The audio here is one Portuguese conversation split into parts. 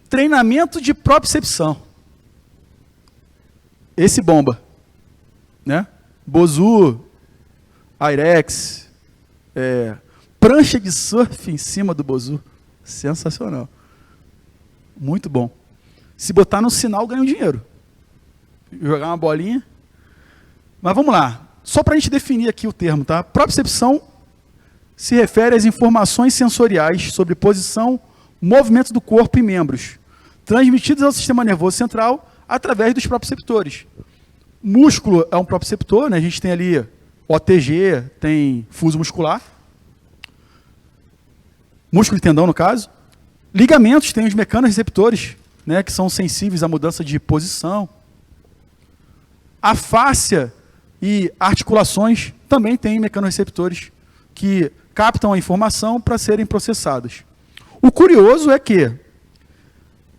Treinamento de propriocepção. Esse bomba, né? Bozu, Airex, prancha de surf em cima do Bozu. Sensacional. Muito bom. Se botar no sinal, ganha um dinheiro. Jogar uma bolinha. Mas vamos lá. Só para a gente definir aqui o termo, tá? Propriocepção se refere às informações sensoriais sobre posição, movimento do corpo e membros, transmitidos ao sistema nervoso central através dos proprioceptores. Músculo é um proprioceptor, né? A gente tem ali OTG, tem fuso muscular. Músculo e tendão, no caso. Ligamentos tem os mecanorreceptores, né? Que são sensíveis à mudança de posição. A fáscia e articulações também têm mecanorreceptores que captam a informação para serem processadas. O curioso é que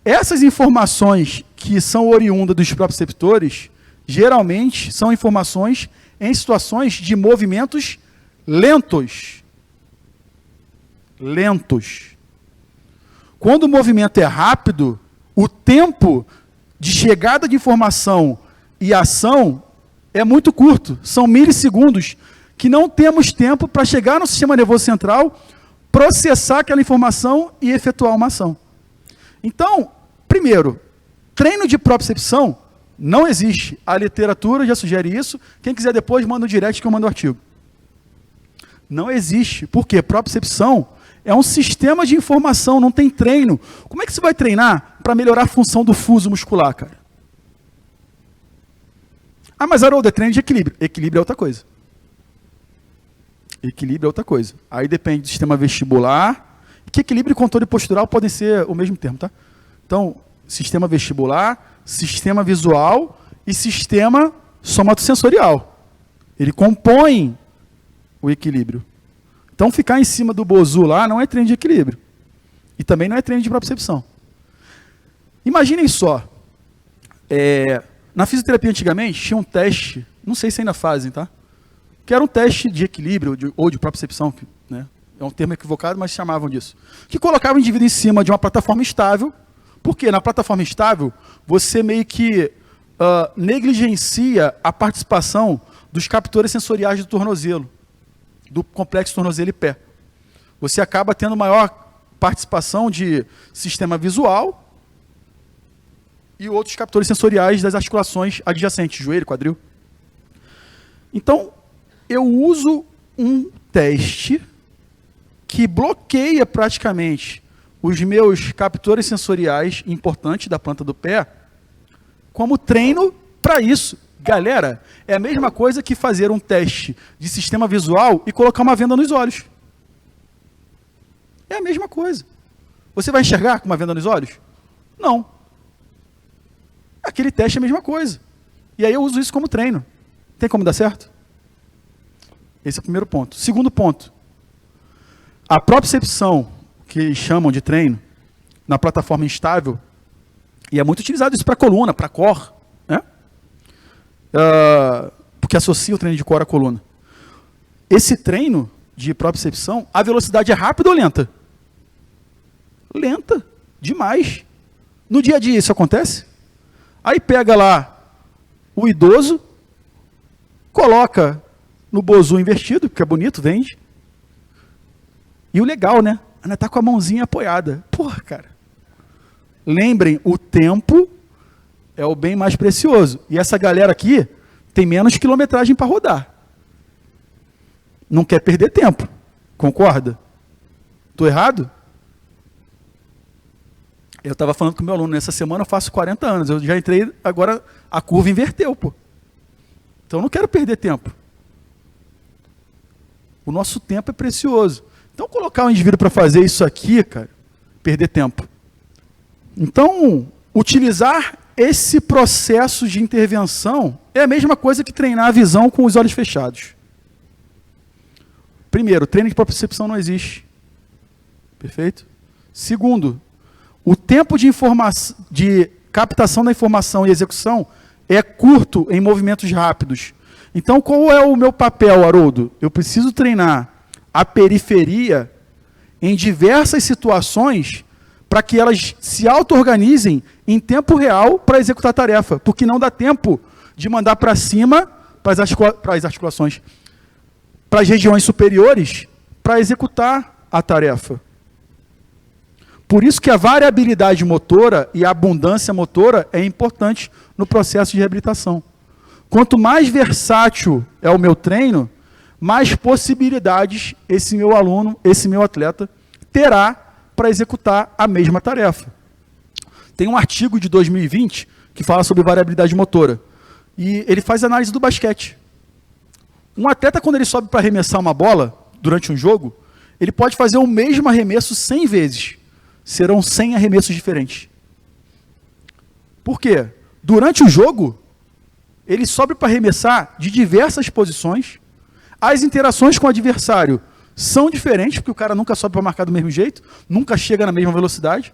essas informações que são oriundas dos proprioceptores, geralmente são informações em situações de movimentos lentos. Lentos. Quando o movimento é rápido, o tempo de chegada de informação e ação é muito curto. São milissegundos que não temos tempo para chegar no sistema nervoso central, processar aquela informação e efetuar uma ação. Então, primeiro, treino de propriocepção não existe. A literatura já sugere isso. Quem quiser depois, manda um direct que eu mando o artigo. Não existe. Por quê? Propriocepção é um sistema de informação, não tem treino. Como é que você vai treinar para melhorar a função do fuso muscular, cara? Ah, mas Haroldo, é treino de equilíbrio. Equilíbrio é outra coisa. Equilíbrio é outra coisa. Aí depende do sistema vestibular, que equilíbrio e controle postural podem ser o mesmo termo, tá? Então, sistema vestibular, sistema visual e sistema somatosensorial. Ele compõe o equilíbrio. Então, ficar em cima do Bozu lá não é treino de equilíbrio. E também não é treino de propriocepção. Imaginem só, na fisioterapia antigamente tinha um teste, não sei se ainda fazem, tá? Que era um teste de equilíbrio ou de propriocepção, né? É um termo equivocado, mas chamavam disso. Que colocava o indivíduo em cima de uma plataforma estável, porque na plataforma estável você meio que negligencia a participação dos captores sensoriais do tornozelo, do complexo tornozelo e pé. Você acaba tendo maior participação de sistema visual e outros captores sensoriais das articulações adjacentes, joelho, quadril. Então, eu uso um teste que bloqueia praticamente os meus captores sensoriais importantes da planta do pé como treino para isso. Galera, é a mesma coisa que fazer um teste de sistema visual e colocar uma venda nos olhos. É a mesma coisa. Você vai enxergar com uma venda nos olhos? Não. Aquele teste é a mesma coisa. E aí eu uso isso como treino. Tem como dar certo? Esse é o primeiro ponto. Segundo ponto. A propriocepção, que chamam de treino, na plataforma instável, e é muito utilizado isso para coluna, para core, né? Porque associa o treino de core à coluna. Esse treino de propriocepção, a velocidade é rápida ou lenta? Lenta, demais. No dia a dia isso acontece? Aí pega lá o idoso, coloca no Bozu invertido, que é bonito, vende. E o legal, né? Ainda está com a mãozinha apoiada. Porra, cara. Lembrem, o tempo é o bem mais precioso. E essa galera aqui tem menos quilometragem para rodar. Não quer perder tempo. Concorda? Estou errado? Eu estava falando com o meu aluno, nessa semana eu faço 40 anos. Eu já entrei, agora a curva inverteu, pô. Então eu não quero perder tempo. O nosso tempo é precioso. Então, colocar um indivíduo para fazer isso aqui, cara, perder tempo. Então, utilizar esse processo de intervenção é a mesma coisa que treinar a visão com os olhos fechados. Primeiro, treino de propriocepção não existe. Perfeito? Segundo, o tempo de captação da informação e execução é curto em movimentos rápidos. Então, qual é o meu papel, Haroldo? Eu preciso treinar a periferia em diversas situações para que elas se auto-organizem em tempo real para executar a tarefa, porque não dá tempo de mandar para cima, para as articulações, para as regiões superiores, para executar a tarefa. Por isso que a variabilidade motora e a abundância motora é importante no processo de reabilitação. Quanto mais versátil é o meu treino, mais possibilidades esse meu aluno, esse meu atleta, terá para executar a mesma tarefa. Tem um artigo de 2020 que fala sobre variabilidade motora. E ele faz análise do basquete. Um atleta, quando ele sobe para arremessar uma bola, durante um jogo, ele pode fazer o mesmo arremesso 100 vezes. Serão 100 arremessos diferentes. Por quê? Durante o jogo, ele sobe para arremessar de diversas posições. As interações com o adversário são diferentes, porque o cara nunca sobe para marcar do mesmo jeito, nunca chega na mesma velocidade.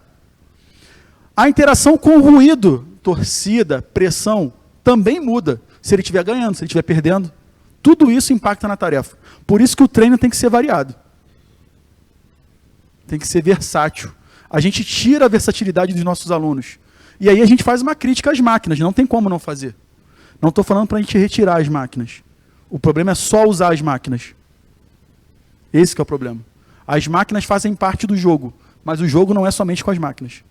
A interação com o ruído, torcida, pressão, também muda. Se ele estiver ganhando, se ele estiver perdendo. Tudo isso impacta na tarefa. Por isso que o treino tem que ser variado. Tem que ser versátil. A gente tira a versatilidade dos nossos alunos. E aí a gente faz uma crítica às máquinas. Não tem como não fazer. Não estou falando para a gente retirar as máquinas. O problema é só usar as máquinas. Esse que é o problema. As máquinas fazem parte do jogo, mas o jogo não é somente com as máquinas.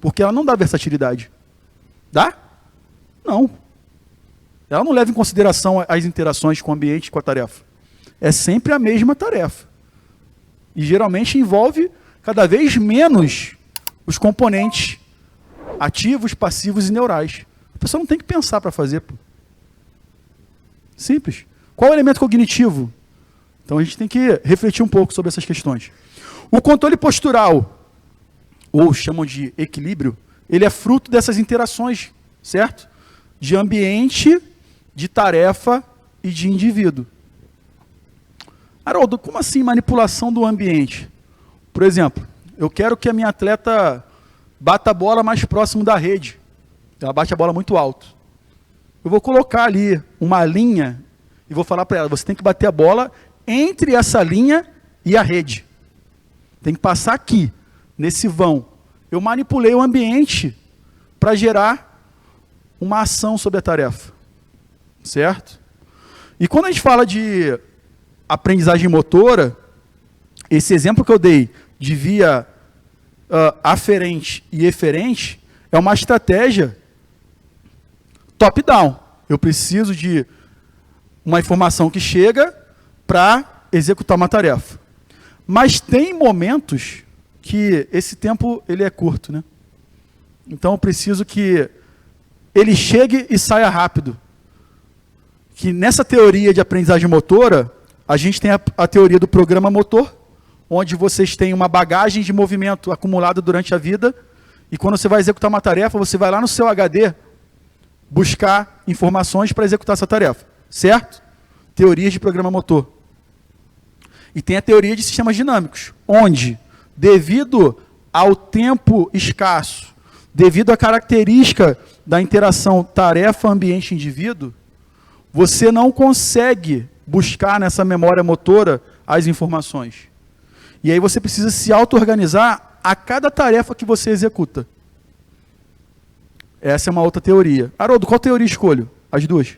Porque ela não dá versatilidade. Dá? Não. Ela não leva em consideração as interações com o ambiente e com a tarefa. É sempre a mesma tarefa. E geralmente envolve cada vez menos os componentes ativos, passivos e neurais. A pessoa não tem que pensar para fazer. Pô. Simples. Qual é o elemento cognitivo? Então a gente tem que refletir um pouco sobre essas questões. O controle postural, ou chamam de equilíbrio, ele é fruto dessas interações, certo? De ambiente, de tarefa e de indivíduo. Haroldo, como assim manipulação do ambiente? Por exemplo, eu quero que a minha atleta bata a bola mais próximo da rede. Ela bate a bola muito alto. Eu vou colocar ali uma linha e vou falar para ela, você tem que bater a bola entre essa linha e a rede. Tem que passar aqui, nesse vão. Eu manipulei o ambiente para gerar uma ação sobre a tarefa. Certo? E quando a gente fala de aprendizagem motora, esse exemplo que eu dei de via aferente e eferente é uma estratégia top-down. Eu preciso de uma informação que chega para executar uma tarefa. Mas tem momentos que esse tempo ele é curto, né? Então eu preciso que ele chegue e saia rápido. Que nessa teoria de aprendizagem motora, a gente tem a teoria do programa motor, onde vocês têm uma bagagem de movimento acumulada durante a vida, e quando você vai executar uma tarefa, você vai lá no seu HD buscar informações para executar essa tarefa, certo? Teorias de programa motor. E tem a teoria de sistemas dinâmicos, onde, devido ao tempo escasso, devido à característica da interação tarefa-ambiente-indivíduo, você não consegue buscar nessa memória motora as informações. E aí você precisa se auto-organizar a cada tarefa que você executa. Essa é uma outra teoria. Haroldo, qual teoria escolho? As duas.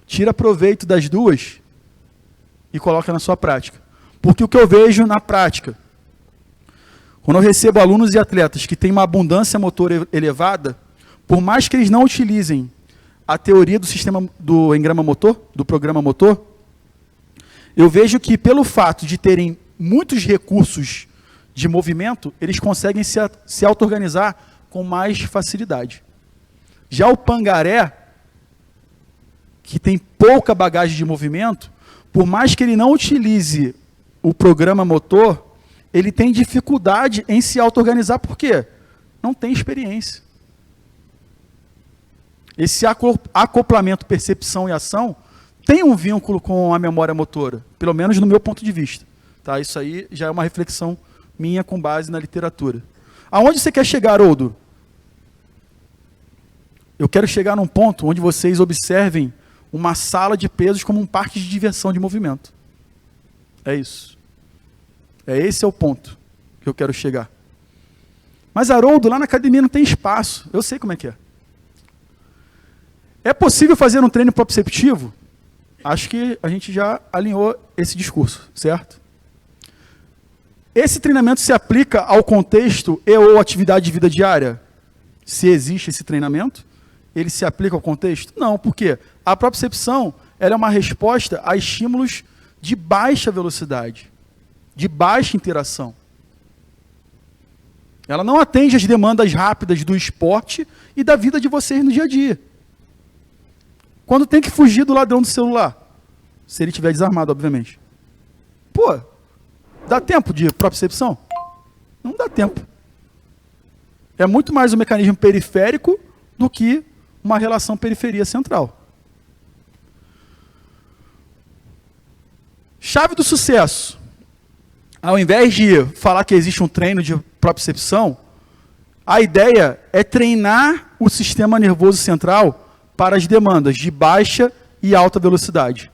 Tira proveito das duas e coloca na sua prática. Porque o que eu vejo na prática, quando eu recebo alunos e atletas que têm uma abundância motora elevada, por mais que eles não utilizem a teoria do sistema do engrama motor, do programa motor, eu vejo que pelo fato de terem muitos recursos de movimento, eles conseguem se auto-organizar com mais facilidade. Já o pangaré, que tem pouca bagagem de movimento, por mais que ele não utilize o programa motor, ele tem dificuldade em se auto-organizar. Por quê? Não tem experiência. Esse acoplamento, percepção e ação tem um vínculo com a memória motora, pelo menos no meu ponto de vista. Tá? Isso aí já é uma reflexão minha com base na literatura. Aonde você quer chegar, Haroldo? Eu quero chegar num ponto onde vocês observem uma sala de pesos como um parque de diversão de movimento. É isso. Esse é o ponto que eu quero chegar. Mas, Haroldo, lá na academia não tem espaço. Eu sei como é que é. É possível fazer um treino proprioceptivo? Acho que a gente já alinhou esse discurso, certo? Esse treinamento se aplica ao contexto e ou atividade de vida diária? Se existe esse treinamento, ele se aplica ao contexto? Não, porque a propriocepção ela é uma resposta a estímulos de baixa velocidade, de baixa interação. Ela não atende às demandas rápidas do esporte e da vida de vocês no dia a dia. Quando tem que fugir do ladrão do celular, se ele estiver desarmado, obviamente. Pô, dá tempo de propriocepção? Não dá tempo. É muito mais um mecanismo periférico do que uma relação periferia central. Chave do sucesso. Ao invés de falar que existe um treino de propriocepção, a ideia é treinar o sistema nervoso central para as demandas de baixa e alta velocidade.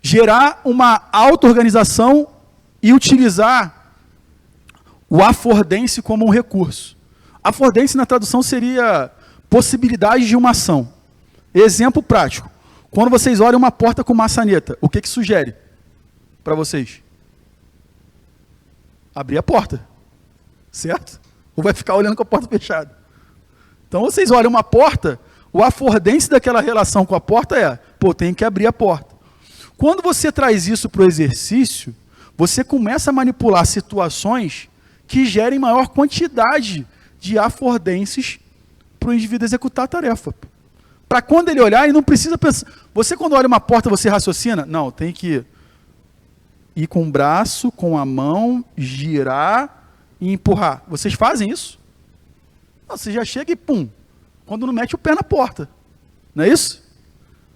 Gerar uma auto-organização e utilizar o affordance como um recurso. Affordance na tradução seria possibilidade de uma ação. Exemplo prático. Quando vocês olham uma porta com maçaneta, o que sugere para vocês? Abrir a porta, certo? Ou vai ficar olhando com a porta fechada? Então vocês olham uma porta, o affordance daquela relação com a porta é, pô, tem que abrir a porta. Quando você traz isso para o exercício, você começa a manipular situações que gerem maior quantidade de affordances para o indivíduo executar a tarefa. Para quando ele olhar, ele não precisa pensar. Você, quando olha uma porta, você raciocina? Não, tem que ir com o braço, com a mão, girar e empurrar. Vocês fazem isso? Não, você já chega e pum, quando não mete o pé na porta. Não é isso?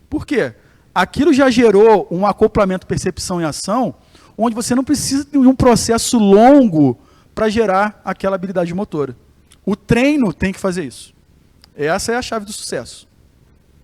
Por quê? Aquilo já gerou um acoplamento percepção e ação, onde você não precisa de um processo longo para gerar aquela habilidade motora. O treino tem que fazer isso. Essa é a chave do sucesso.